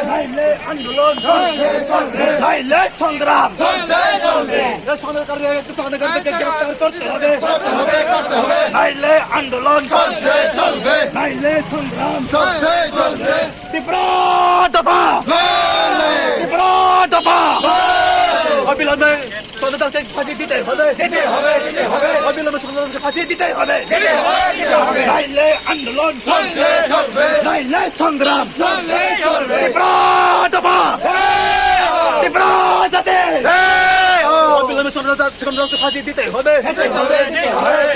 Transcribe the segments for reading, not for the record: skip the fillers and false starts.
নাইলে আন্দোলন চলবে চলবে নাইলে সংগ্রাম চলবে চলবে সংগ্রামকারীকে গ্রেফতার করতে হবে করতে হবে নাইলে আন্দোলন চলবে চলবে নাইলে সংগ্রাম চলবে চলবে তীব্র দফা অবিলম্বে সন্ত্রাসকে ফাঁসি দিতে হবে অবিলম্বে সন্ত্রাসকে ফাঁসি দিতে হবে নাইলে আন্দোলন চলবে চলবে নাইলে সংগ্রাম চলবে চলবে তীব্র জাতি অবিলম্বে সন্ত্রাসকে ফাঁসি দিতে হবে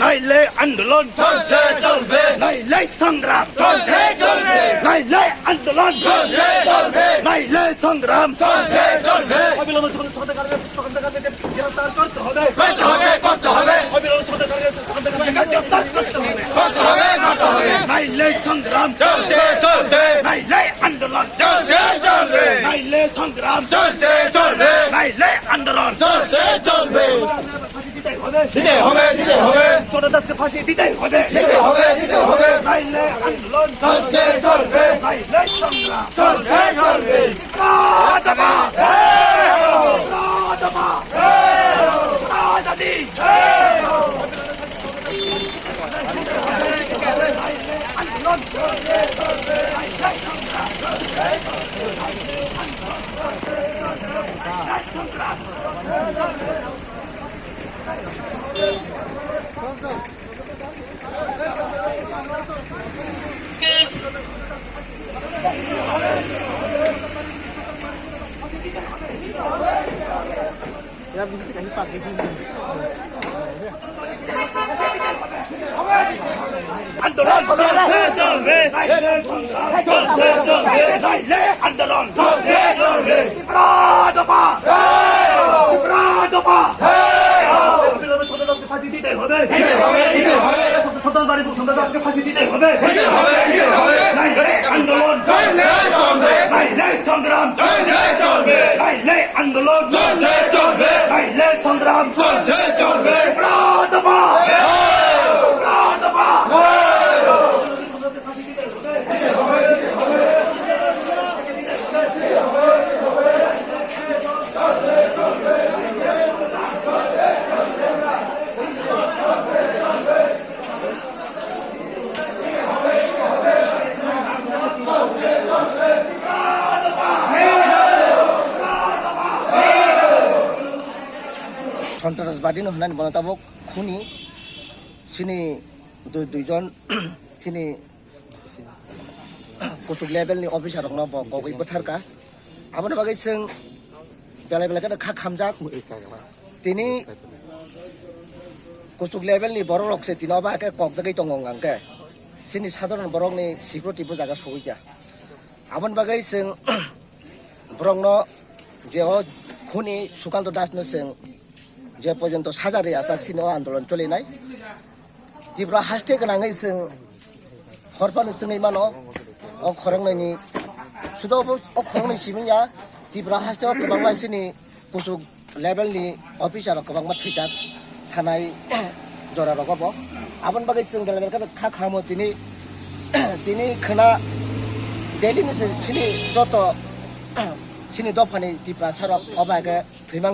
নাইলে আন্দোলন চলছে চলবে নাইলে সংগ্রাম চলছে চলবে নাইলে আন্দোলন চলছে চলবে নাইলে সংগ্রাম চলছে চলবে অবিলম্বে সন্ত্রাসকে গ্রেফতার করতে হবে অবিলম্বে সন্ত্রাসকে গ্রেফতার করতে হবে নাইলে সংগ্রাম চলছে চলবে নাইলে আন্দোলন চলছে চলবে নাইলে সংগ্রাম চলছে চলবে নাইলে আন্দোলন চলছে চলবে দিতে হবে সন্ত্রাসকে ফাঁসি দিতে হবে নাইলে আন্দোলন চলছে চলবে নাইলে সংগ্রাম চলছে চলবে জাতি আন্দোলন চলছে চলবে আন্দোলন চলছে চলবে নাইলে আন্দোলন চলছে চলবে অবিলম্বে সন্ত্রাসকে ফাঁসি দিতে হবে সন্ত্রাসকে ফাঁসি দিতে হবে নাইলে আন্দোলন চলছে চলবে নাইলে সংগ্রাম চলছে চলবে নাইলে আন্দোলন চলছে চলবে নাইলে সংগ্রাম চলছে চলবে সন্ত্রাসবাদী নহনানি বনতাবক খুনি সিনি দুইজন সিনি कुसुक लेभेलनि अफिसार रंनो गगै बोथारका आबोनि बागै जों बेले बेले खा खामजाक तिनि कुसुक लेभेलनि बर' रकसे तिनबा के ककजागै दंगंगांके सिनि साधारण बरंनि सिक्युरिटि बुजागा सौइया आबोनि बागै जों बरंनो जे खुनि सुकान्त दासनो जों जे पर्यन्त साजारे आसाकसिनो आन्दोलन चलिनाय तीव्र हास्थे गोनाङै जों हरफानो जोंनि मानो खरंनायनि सुद खरंनाय सिमिया तीव्र हास्थे गोबां मानसिनि कुसुक लेभेलनि अफिसार गोबां थैजाक थानाय जरा रगब आबोनि बागै जों बेलेबेले खा खामो दिनै खोना दिल्लीनि सिनि जत सिनि दफानि तीव्र सारक अबागे थैमां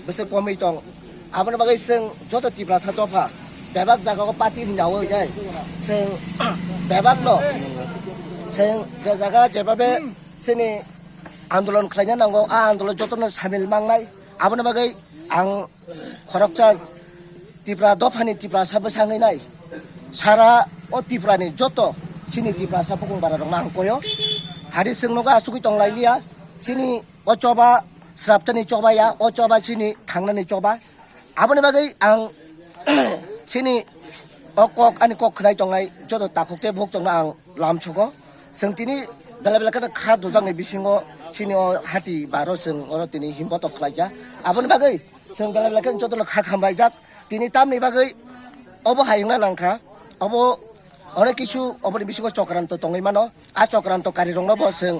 बोसोर कमै दं आबोनि बागै जों जत तीव्र सा दफा बेबाक जागायाव पार्टी हिनावो जाय जों बेबाकनो जों जे जागा जेबाबे जोंनि आन्दोलन खालायनो नांगौ आ आन्दोलन जतनो सामिल मांनाय आबोनि बागै आं खरकचा तीव्र दफानि तीव्र साबो सांगैनाय सारा अ तीव्रनि जत सिनि तीव्र सा फुंबारा दं आंखयो हारि जोंनोगा आसुगै दंलायलिया सिनि अचबा स्राबतनि चबाया अचबा सिनि थांनानै चबा आबोनि बागै आं सिनि अकक अनि कक खनाय दंनाय जत ताखुकते भोग दं आं लामछगो जों तिनि बेलेबेले खा दुजांनि बिसिङाव सिनि हाति बारो जों अर तिनि हिम्मत खालायजा आबोनि बागै जों बेलेबेले जतनो खा खामबाय जाक तिनि तामनि बागै अब हायंना नांखा अब अनेक किछु अबनि बिसिङाव चक्रान्त दङै मानो आ चक्रान्तकारी रंनोबो जों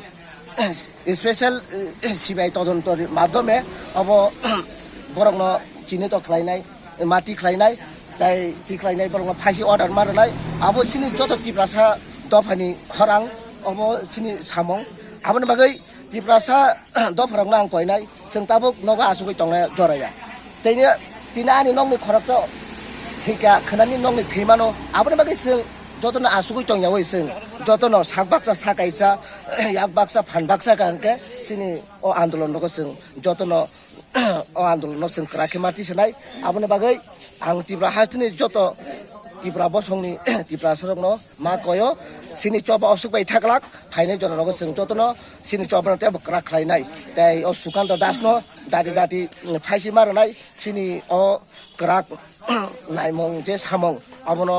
स्पेशल सिबिआइ तदन्तर माध्यमे अब बरंनो चिन्हित खालायनाय माति खालायनाय ताई तिख्लायनाय बरंनो फासि अर्डार मारनाय अब सिनि जत तीव्रसा दफानि खरां अब सिनि सामं aboni bagai tiprasa do pharang nang koinai sing tabuk noga asugoi tongne joraya teinya tina ani nongni khorak to thika khanani nongni thimano aboni bagai sing jotono asugoi tongyawoi sing jotono sakbaksa sakaisa yakbaksa phanbaksa kangke sini o andolon nogo sing jotono o andolon no sing krakhemati senai aboni bagai ang tipra hastini joto tipra bosongni tipra sorokno ma koyo sini coba osuk bai thaklak phaine jora nogo sing jotono sini coba te krak khlainai tai o sukando dasno dati dati phaisi marnai sini o krak naimong je samong abono